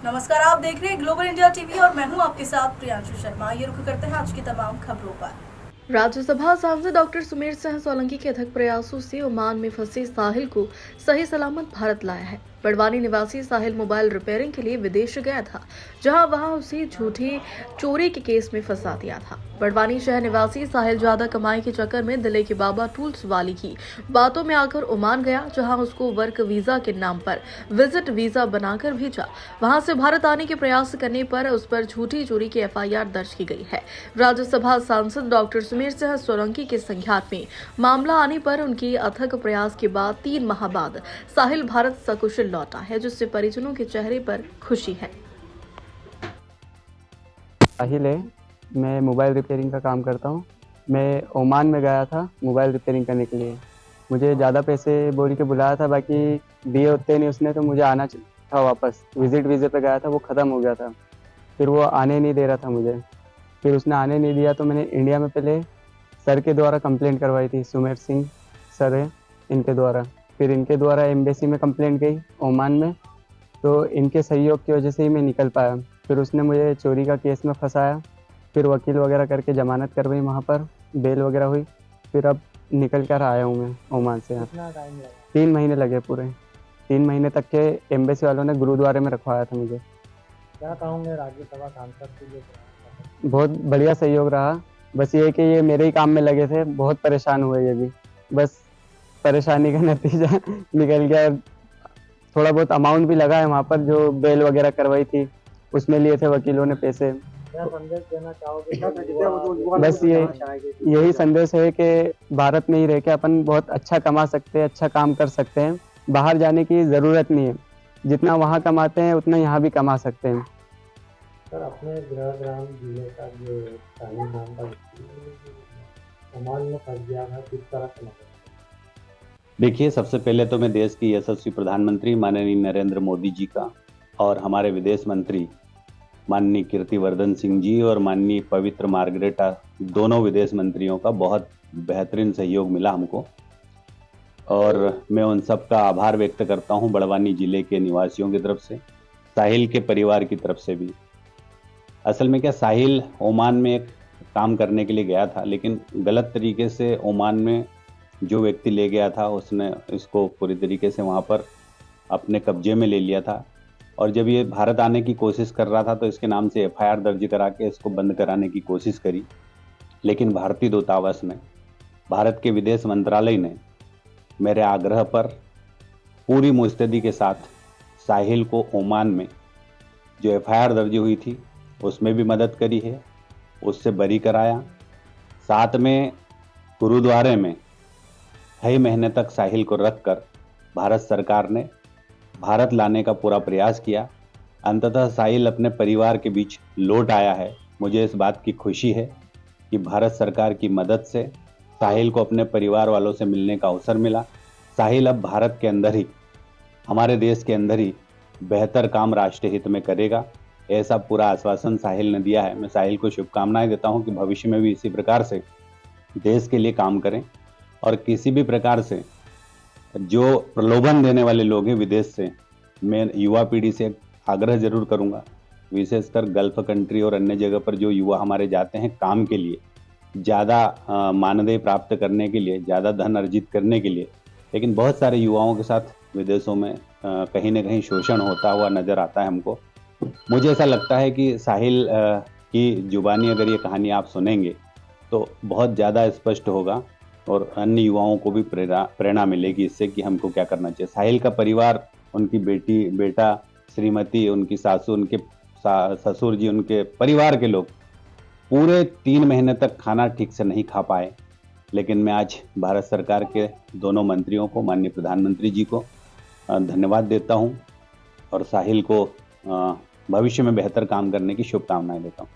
नमस्कार, आप देख रहे हैं ग्लोबल इंडिया टीवी और मैं हूं आपके साथ प्रियांशु शर्मा। ये रुख करते हैं आज की तमाम खबरों पर। राज्यसभा सांसद डॉक्टर सुमेर सिंह सोलंकी के अथक प्रयासों से ओमान में फंसे साहिल को सही सलामत भारत लाया है। बड़वानी निवासी साहिल मोबाइल रिपेयरिंग के लिए विदेश गया था, जहां वहां उसे झूठी चोरी के केस में फंसा दिया था। बड़वानी शहर निवासी साहिल ज्यादा कमाई के चक्कर में दिल्ली के बाबा टूल्स वाली की बातों में आकर ओमान गया, जहां उसको वर्क वीजा के नाम पर विजिट वीजा बनाकर भेजा। वहां से भारत आने के प्रयास करने पर उस पर झूठी चोरी की एफआईआर दर्ज की गई है। राज्यसभा सांसद डॉक्टर सुमेर सिंह सोलंकी के संज्ञान में मामला आने पर उनके अथक प्रयास के बाद 3 माह बाद साहिल भारत सकुशल लौटा है, जिससे परिजनों के चेहरे पर खुशी है। साहिल है, मैं मोबाइल रिपेयरिंग का काम करता हूँ। मैं ओमान में गया था मोबाइल रिपेयरिंग करने के लिए। मुझे ज़्यादा पैसे बोल के बुलाया था, बाकी दिए उतने नहीं उसने, तो मुझे आना था वापस। विजिट वीज़े पे गया था, वो ख़त्म हो गया था। फिर वो आने नहीं दे रहा था मुझे। फिर उसने आने नहीं दिया तो मैंने इंडिया में पहले सर के द्वारा कंप्लेंट करवाई थी। सुमेर सिंह सर है इनके द्वारा। फिर इनके द्वारा एम्बेसी में कंप्लेंट गई ओमान में, तो इनके सहयोग की वजह से ही मैं निकल पाया। फिर उसने मुझे चोरी का केस में फंसाया। फिर वकील वगैरह करके जमानत करवाई, वहाँ पर बेल वगैरह हुई। फिर अब निकल कर आया हूँ मैं ओमान से। यहाँ कितना टाइम लगा? 3 महीने लगे पूरे। 3 महीने तक के एम्बेसी वालों ने गुरुद्वारे में रखवाया था मुझे। क्या कहूँगे राज्यसभा सांसद के लिए? बहुत बढ़िया सहयोग रहा। बस ये है कि ये मेरे ही काम में लगे थे, बहुत परेशान हुए ये भी। बस परेशानी का नतीजा निकल गया। थोड़ा बहुत अमाउंट भी लगा है वहाँ पर, जो बेल वगैरह करवाई थी उसमें लिए थे वकीलों ने पैसे। क्या संदेश देना चाहोगे? बस यही संदेश है कि भारत में ही रह के अपन बहुत अच्छा कमा सकते हैं, अच्छा काम कर सकते हैं। बाहर जाने की ज़रूरत नहीं है। जितना वहाँ कमाते हैं उतना यहाँ भी कमा सकते हैं। सर, अपने गृहग्राम जिले का जो साहिल नाम का ओमान में फंस गया है, किस तरह से मदद? देखिए, सबसे पहले तो मैं देश के यशस्वी प्रधानमंत्री माननीय नरेंद्र मोदी जी का और हमारे विदेश मंत्री माननीय कीर्तिवर्धन सिंह जी और माननीय पवित्र मार्गरेटा, दोनों विदेश मंत्रियों का बहुत बेहतरीन सहयोग मिला हमको, और मैं उन सब का आभार व्यक्त करता हूं बड़वानी जिले के निवासियों की तरफ से, साहिल के परिवार की तरफ से भी। असल में क्या, साहिल ओमान में एक काम करने के लिए गया था, लेकिन गलत तरीके से ओमान में जो व्यक्ति ले गया था उसने इसको पूरी तरीके से वहाँ पर अपने कब्जे में ले लिया था। और जब ये भारत आने की कोशिश कर रहा था तो इसके नाम से एफआईआर दर्ज करा के इसको बंद कराने की कोशिश करी, लेकिन भारतीय दूतावास ने, भारत के विदेश मंत्रालय ने मेरे आग्रह पर पूरी मुस्तैदी के साथ साहिल को ओमान में जो एफआईआर दर्ज हुई थी उसमें भी मदद करी है, उससे बरी कराया। साथ में गुरुद्वारे में 2.5 महीने तक साहिल को रखकर भारत सरकार ने भारत लाने का पूरा प्रयास किया। अंततः साहिल अपने परिवार के बीच लौट आया है। मुझे इस बात की खुशी है कि भारत सरकार की मदद से साहिल को अपने परिवार वालों से मिलने का अवसर मिला। साहिल अब भारत के अंदर ही, हमारे देश के अंदर ही बेहतर काम राष्ट्र हित में करेगा, ऐसा पूरा आश्वासन साहिल ने दिया है। मैं साहिल को शुभकामनाएं देता हूं कि भविष्य में भी इसी प्रकार से देश के लिए काम करें, और किसी भी प्रकार से जो प्रलोभन देने वाले लोग हैं विदेश से, मैं युवा पीढ़ी से आग्रह जरूर करूंगा, विशेषकर गल्फ कंट्री और अन्य जगह पर जो युवा हमारे जाते हैं काम के लिए, ज़्यादा मानदेय प्राप्त करने के लिए, ज़्यादा धन अर्जित करने के लिए, लेकिन बहुत सारे युवाओं के साथ विदेशों में कहीं ना कहीं शोषण होता हुआ नज़र आता है हमको। मुझे ऐसा लगता है कि साहिल की जुबानी अगर ये कहानी आप सुनेंगे तो बहुत ज़्यादा स्पष्ट होगा, और अन्य युवाओं को भी प्रेरणा मिलेगी इससे कि हमको क्या करना चाहिए। साहिल का परिवार, उनकी बेटी, बेटा, श्रीमती, उनकी सासू, उनके ससुर जी, उनके परिवार के लोग पूरे 3 महीने तक खाना ठीक से नहीं खा पाए, लेकिन मैं आज भारत सरकार के दोनों मंत्रियों को, माननीय प्रधानमंत्री जी को धन्यवाद देता हूं, और साहिल को भविष्य में बेहतर काम करने की शुभकामनाएं देता हूं।